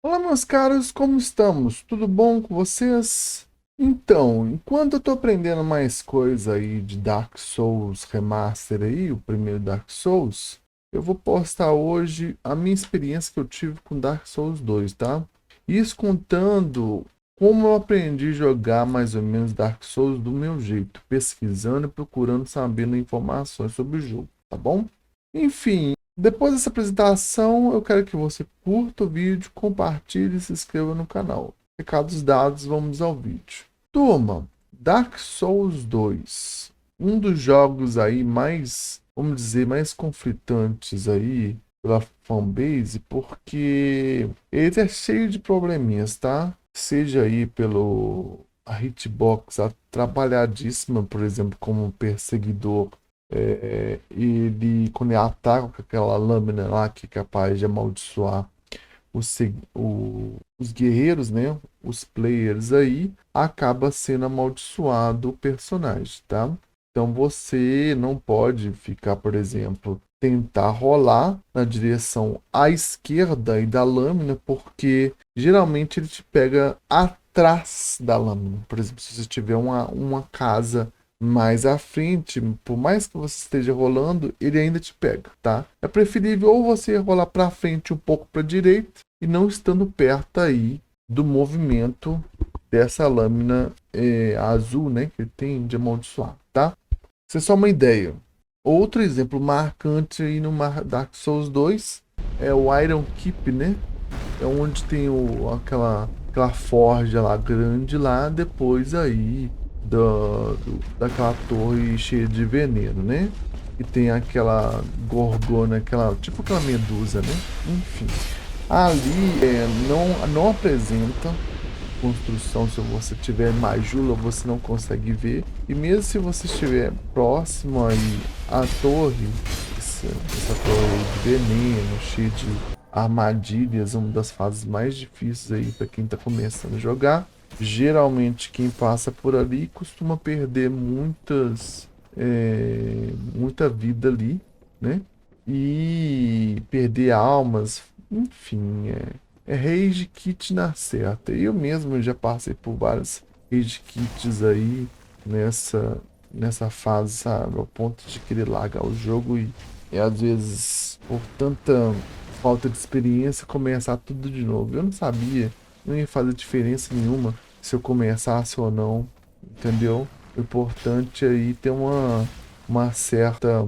Olá, meus caros, como estamos? Tudo bom com vocês? Então, enquanto eu tô aprendendo mais coisa aí de Dark Souls Remaster aí, o primeiro Dark Souls, eu vou postar hoje a minha experiência que eu tive com Dark Souls 2, tá? Isso contando como eu aprendi a jogar mais ou menos Dark Souls do meu jeito, pesquisando e procurando sabendo informações sobre o jogo, tá bom? Enfim, depois dessa apresentação, eu quero que você curta o vídeo, compartilhe e se inscreva no canal. Recados dados, vamos ao vídeo. Turma, Dark Souls 2, um dos jogos aí mais, vamos dizer, mais conflitantes aí pela fanbase, porque ele é cheio de probleminhas, tá? Seja aí pelo a hitbox atrapalhadíssima, por exemplo, como perseguidor ele, quando ele ataca com aquela lâmina lá que é capaz de amaldiçoar os guerreiros, né? Os players aí, acaba sendo amaldiçoado o personagem, tá? Então você não pode ficar, por exemplo, tentar rolar na direção à esquerda e da lâmina, porque geralmente ele te pega atrás da lâmina. Por exemplo, se você tiver uma casa mais à frente, por mais que você esteja rolando, ele ainda te pega, tá? É preferível ou você rolar para frente um pouco para direita e não estando perto aí do movimento dessa lâmina azul, né, que tem de amaldiçoar, tá? Isso é só uma ideia. Outro exemplo marcante aí no Dark Souls 2 é o Iron Keep, né? É onde tem aquela forja lá grande lá, depois aí daquela torre cheia de veneno, né? E tem aquela gorgona, tipo aquela medusa, né? Enfim, ali não apresenta construção. Se você tiver majula, você não consegue ver. E mesmo se você estiver próximo aí à torre, essa torre de veneno, cheia de armadilhas, uma das fases mais difíceis aí para quem está começando a jogar. Geralmente quem passa por ali costuma perder muita vida ali, né? E perder almas, enfim, rage kit na certa. Eu mesmo já passei por várias rage kits aí nessa fase, sabe? Ao ponto de querer largar o jogo e às vezes, por tanta falta de experiência, começar tudo de novo. Eu não sabia, não ia fazer diferença nenhuma se eu começasse ou não, entendeu? O importante aí ter uma certa,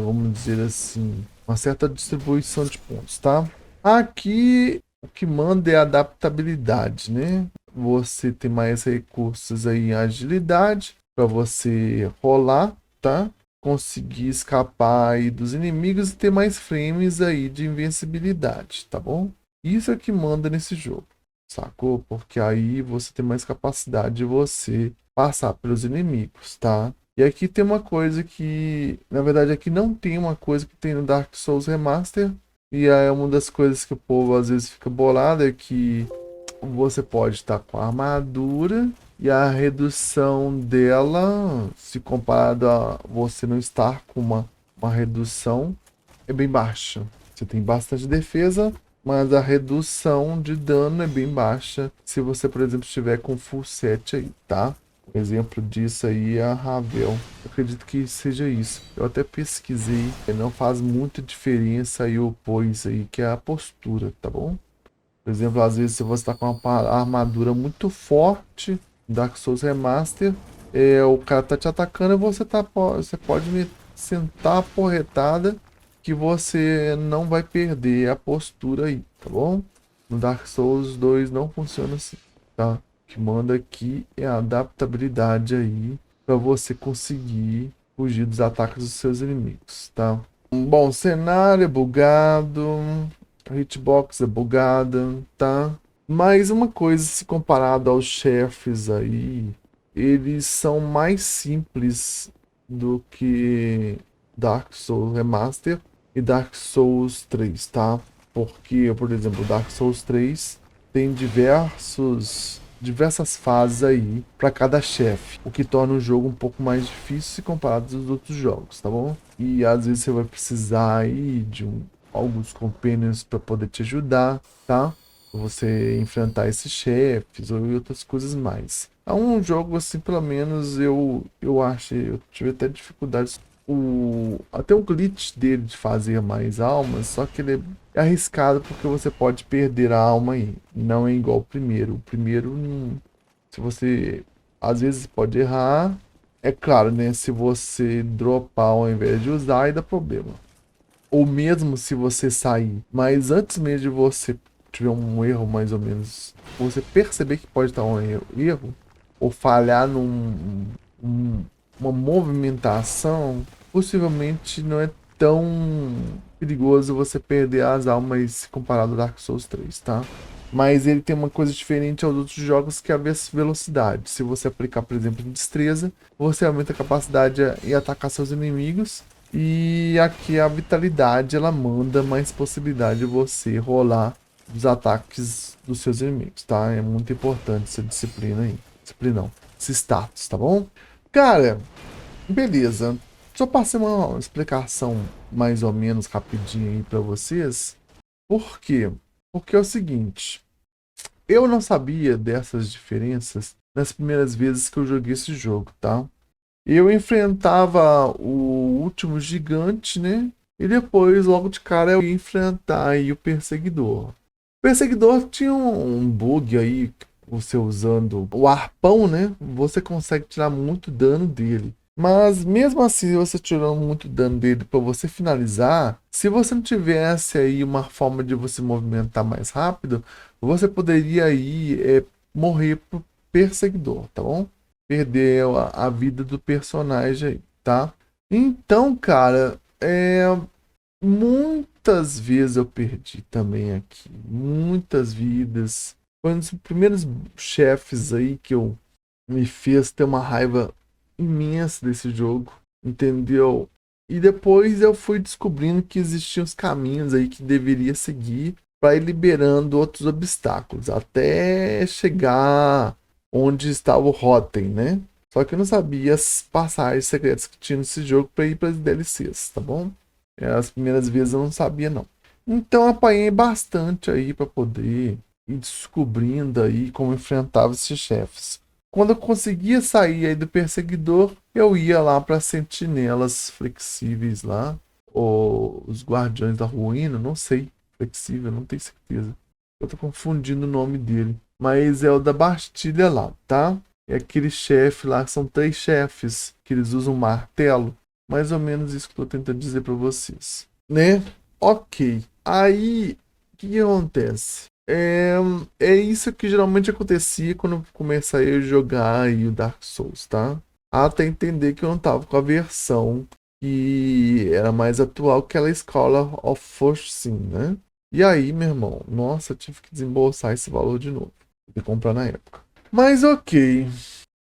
vamos dizer assim, uma certa distribuição de pontos, tá? Aqui o que manda é a adaptabilidade, né? Você tem mais recursos aí em agilidade para você rolar, tá? Conseguir escapar aí dos inimigos e ter mais frames aí de invencibilidade, tá bom? Isso é que manda nesse jogo, sacou? Porque aí você tem mais capacidade de você passar pelos inimigos, tá? E aqui tem uma coisa que, na verdade, aqui não tem uma coisa que tem no Dark Souls Remaster. E aí uma das coisas que o povo às vezes fica bolado é que você pode estar com a armadura e a redução dela, se comparado a você não estar com uma redução, é bem baixa. Você tem bastante defesa, mas a redução de dano é bem baixa se você, por exemplo, estiver com full set aí, tá? Um exemplo disso aí é a Ravel. Eu acredito que seja isso. Eu até pesquisei, não faz muita diferença aí o pois aí, que é a postura, tá bom? Por exemplo, às vezes se você está com uma armadura muito forte, Dark Souls Remaster, o cara tá te atacando e você pode me sentar a porretada que você não vai perder a postura aí, tá bom? No Dark Souls 2 não funciona assim, tá? O que manda aqui é a adaptabilidade aí para você conseguir fugir dos ataques dos seus inimigos, tá? Um bom cenário é bugado, a hitbox é bugada, tá? Mas uma coisa, se comparado aos chefes aí, eles são mais simples do que Dark Souls Remaster e Dark Souls 3, tá? Porque, por exemplo, Dark Souls 3 tem diversas fases aí para cada chefe, o que torna o jogo um pouco mais difícil se comparado aos outros jogos, tá bom? E às vezes você vai precisar aí de alguns companions para poder te ajudar, tá? você enfrentar esses chefes ou outras coisas mais. É um jogo assim, pelo menos eu achei, eu tive até dificuldades. Até o glitch dele de fazer mais almas, só que ele é arriscado porque você pode perder a alma aí. Não é igual o primeiro. O primeiro, se você às vezes pode errar, é claro, né? Se você dropar ao invés de usar, aí dá problema. Ou mesmo se você sair, mas antes mesmo de você tiver um erro mais ou menos, você perceber que pode estar um erro ou falhar um- uma movimentação, possivelmente não é tão perigoso você perder as almas comparado ao Dark Souls 3, tá? Mas ele tem uma coisa diferente aos outros jogos que é a velocidade. Se você aplicar, por exemplo, destreza, você aumenta a capacidade em atacar seus inimigos. E aqui a vitalidade ela manda mais possibilidade de você rolar os ataques dos seus inimigos, tá? É muito importante essa disciplina aí. Disciplina não, esse status, tá bom? Cara, beleza. Só passei uma explicação mais ou menos rapidinho aí pra vocês. Por quê? Porque é o seguinte, eu não sabia dessas diferenças nas primeiras vezes que eu joguei esse jogo, tá? Eu enfrentava o último gigante, né? E depois, logo de cara, eu ia enfrentar aí o perseguidor. O perseguidor tinha um bug aí, você usando o arpão, né? Você consegue tirar muito dano dele. Mas mesmo assim, você tirando muito dano dele para você finalizar, se você não tivesse aí uma forma de você movimentar mais rápido, você poderia aí morrer pro perseguidor, tá bom? Perder a vida do personagem aí, tá? Então, cara, muitas vezes eu perdi também aqui. Muitas vidas. Foi um dos primeiros chefes aí que eu me fez ter uma raiva imensa desse jogo, entendeu? E depois eu fui descobrindo que existiam os caminhos aí que deveria seguir para ir liberando outros obstáculos, até chegar onde estava o Rotten, né? Só que eu não sabia as passagens secretas que tinha nesse jogo para ir para as DLCs, tá bom? As primeiras vezes eu não sabia não. Então eu apanhei bastante aí para poder ir descobrindo aí como enfrentava esses chefes. Quando eu conseguia sair aí do perseguidor, eu ia lá para sentinelas flexíveis lá, ou os guardiões da ruína, não sei, flexível, não tenho certeza. Eu tô confundindo o nome dele, mas é o da Bastilha lá, tá? É aquele chefe lá, são três chefes que eles usam um martelo, mais ou menos isso que eu tô tentando dizer para vocês, né? Ok. Aí, o que acontece? É isso que geralmente acontecia quando eu comecei a jogar aí o Dark Souls, tá? Até entender que eu não tava com a versão que era mais atual, que era a Scholar of Forcing, né? E aí, meu irmão, nossa, eu tive que desembolsar esse valor de novo. E comprar na época. Mas ok.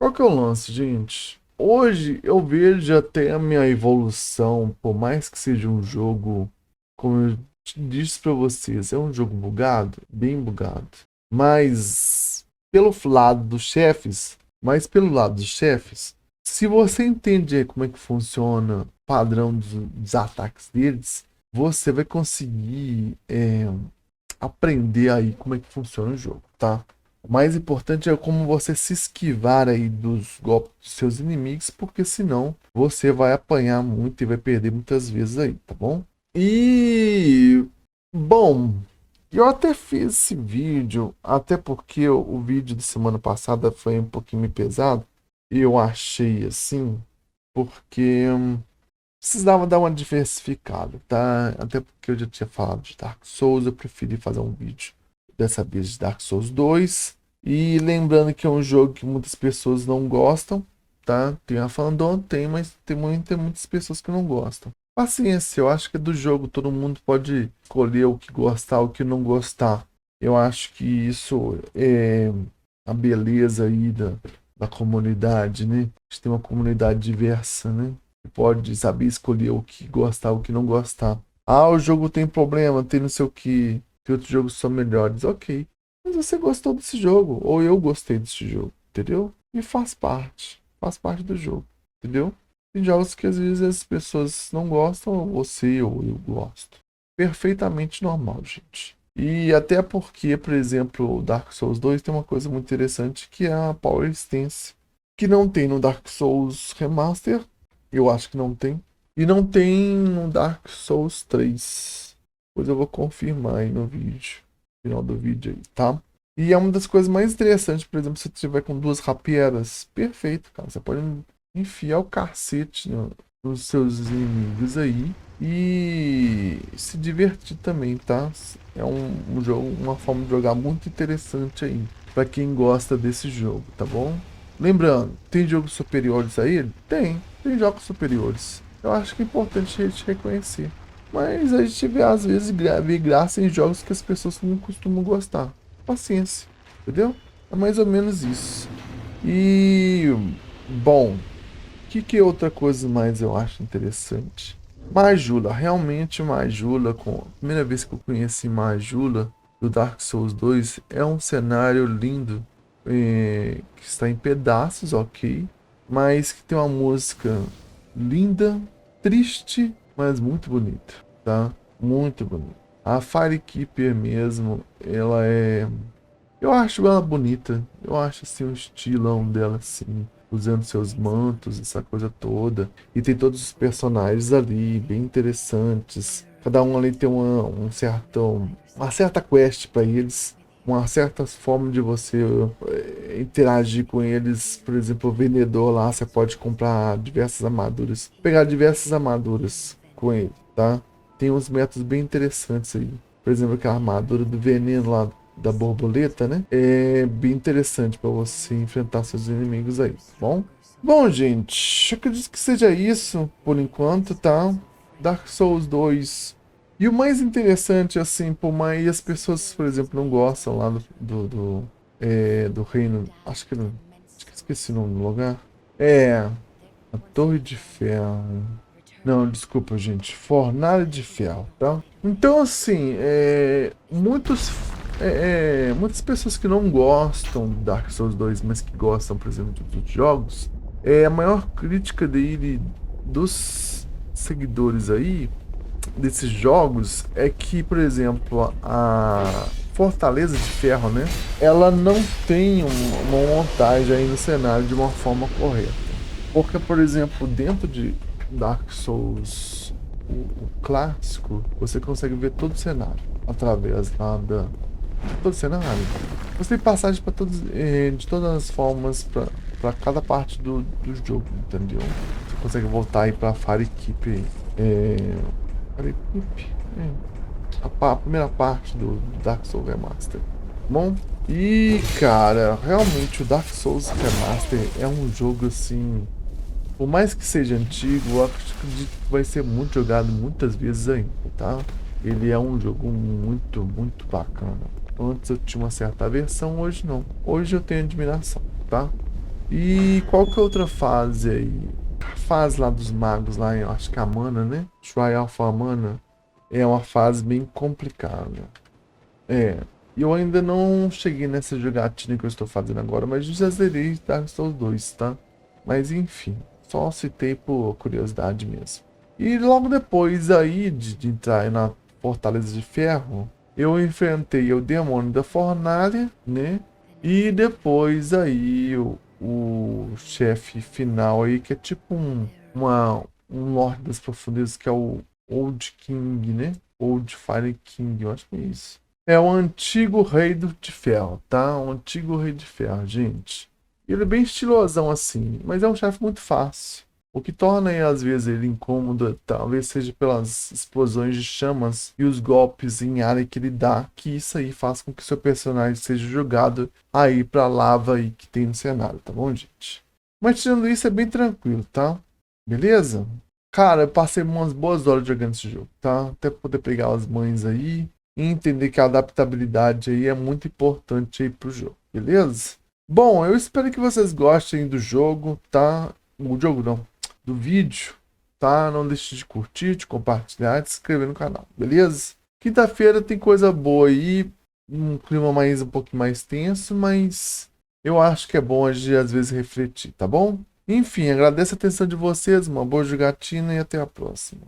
Qual que é o lance, gente? Hoje eu vejo até a minha evolução, por mais que seja um jogo, como eu disse pra vocês, é um jogo bugado, bem bugado. Mas pelo lado dos chefes, se você entender como é que funciona o padrão dos ataques deles, você vai conseguir aprender aí como é que funciona o jogo, tá? O mais importante é como você se esquivar aí dos golpes dos seus inimigos, porque senão você vai apanhar muito e vai perder muitas vezes aí, tá bom? E bom, eu até fiz esse vídeo, até porque o vídeo de semana passada foi um pouquinho pesado, e eu achei assim, porque precisava dar uma diversificada, tá? Até porque eu já tinha falado de Dark Souls, eu preferi fazer um vídeo dessa vez de Dark Souls 2. E lembrando que é um jogo que muitas pessoas não gostam, tá? Tem a fandom, tem, mas tem muitas pessoas que não gostam. Paciência, eu acho que do jogo todo mundo pode escolher o que gostar, o que não gostar. Eu acho que isso é a beleza aí da comunidade, né? A gente tem uma comunidade diversa, né? Pode saber escolher o que gostar, o que não gostar. Ah, o jogo tem problema, tem não sei o que outros jogos são melhores. Ok. Mas você gostou desse jogo, ou eu gostei desse jogo, entendeu? E faz parte do jogo, entendeu? Tem jogos que às vezes as pessoas não gostam, ou você ou eu gosto. Perfeitamente normal, gente. E até porque, por exemplo, o Dark Souls 2 tem uma coisa muito interessante que é a Power Stance, que não tem no Dark Souls Remaster, eu acho que não tem, e não tem no Dark Souls 3. Pois eu vou confirmar aí no vídeo, no final do vídeo aí, tá? E é uma das coisas mais interessantes, por exemplo, se você tiver com duas rapieras, perfeito, cara. Você pode enfiar o cacete nos seus inimigos aí e se divertir também, tá? É um jogo, uma forma de jogar muito interessante aí, pra quem gosta desse jogo, tá bom? Lembrando, tem jogos superiores a ele? Tem jogos superiores. Eu acho que é importante a gente reconhecer. Mas a gente vê, às vezes, vê graça em jogos que as pessoas não costumam gostar. Paciência, entendeu? É mais ou menos isso. E, bom, que outra coisa mais eu acho interessante? Majula, realmente Majula, a primeira vez que eu conheci Majula do Dark Souls 2, é um cenário lindo, que está em pedaços, ok, mas que tem uma música linda, triste, mas muito bonita, tá? Muito bonita. A Firekeeper mesmo, ela é, eu acho ela bonita. Eu acho assim o estilão dela assim, usando seus mantos, essa coisa toda. E tem todos os personagens ali, bem interessantes. Cada um ali tem uma certa quest para eles, uma certa forma de você interagir com eles. Por exemplo, o vendedor lá, você pode comprar diversas armaduras, pegar diversas armaduras com ele, tá? Tem uns métodos bem interessantes aí. Por exemplo, aquela armadura do veneno lá da borboleta, né? É bem interessante para você enfrentar seus inimigos aí, tá bom? Bom, gente, eu acredito que seja isso por enquanto, tá? Dark Souls 2. E o mais interessante, assim, por mais as pessoas, por exemplo, não gostam lá do reino. Acho que esqueci o nome do lugar. É, a Torre de Ferro. Não, desculpa, gente. Fornalha de Ferro, tá? Então, assim, muitas pessoas que não gostam do Dark Souls 2, mas que gostam, por exemplo, de outros jogos, a maior crítica dele, dos seguidores aí, desses jogos, é que, por exemplo, a Fortaleza de Ferro, né? Ela não tem uma montagem aí no cenário de uma forma correta. Porque, por exemplo, dentro de Dark Souls, o clássico, você consegue ver todo o cenário através lá todo o cenário. Você tem passagem para todos, de todas as formas para cada parte do jogo, entendeu? Você consegue voltar aí para Firekeep, Firekeep, a primeira parte do Dark Souls Remaster. Bom, e cara, realmente o Dark Souls Remaster é um jogo assim. Por mais que seja antigo, eu acredito que vai ser muito jogado muitas vezes ainda, tá? Ele é um jogo muito, muito bacana. Antes eu tinha uma certa aversão, hoje não. Hoje eu tenho admiração, tá? E qual que é outra fase aí? A fase lá dos magos, lá, eu acho que é a Mana, né? Trial of Mana é uma fase bem complicada. É. E eu ainda não cheguei nessa jogatina que eu estou fazendo agora, mas já zerei Dark Souls 2, tá? Mas enfim, só citei por curiosidade mesmo. E logo depois aí de entrar na Fortaleza de Ferro, eu enfrentei o demônio da fornalha, né? E depois aí o chefe final aí, que é tipo um Lorde das Profundezas, que é o Old King, né? Old Fire King, eu acho que é isso. É o antigo rei de ferro, tá? O antigo rei de ferro, gente. Ele é bem estilosão assim, mas é um chefe muito fácil. O que torna aí, às vezes, ele incômodo, talvez seja pelas explosões de chamas e os golpes em área que ele dá, que isso aí faz com que seu personagem seja jogado aí pra lava aí que tem no cenário, tá bom, gente? Mas tirando isso, é bem tranquilo, tá? Beleza? Cara, eu passei umas boas horas jogando esse jogo, tá? Até poder pegar as mães aí e entender que a adaptabilidade aí é muito importante aí pro jogo, beleza? Bom, eu espero que vocês gostem do jogo, tá? O jogo não, do vídeo, tá? Não deixe de curtir, de compartilhar, de se inscrever no canal, beleza? Quinta-feira tem coisa boa aí, um clima mais um pouquinho mais tenso, mas eu acho que é bom a gente às vezes refletir, tá bom? Enfim, agradeço a atenção de vocês, uma boa jogatina e até a próxima.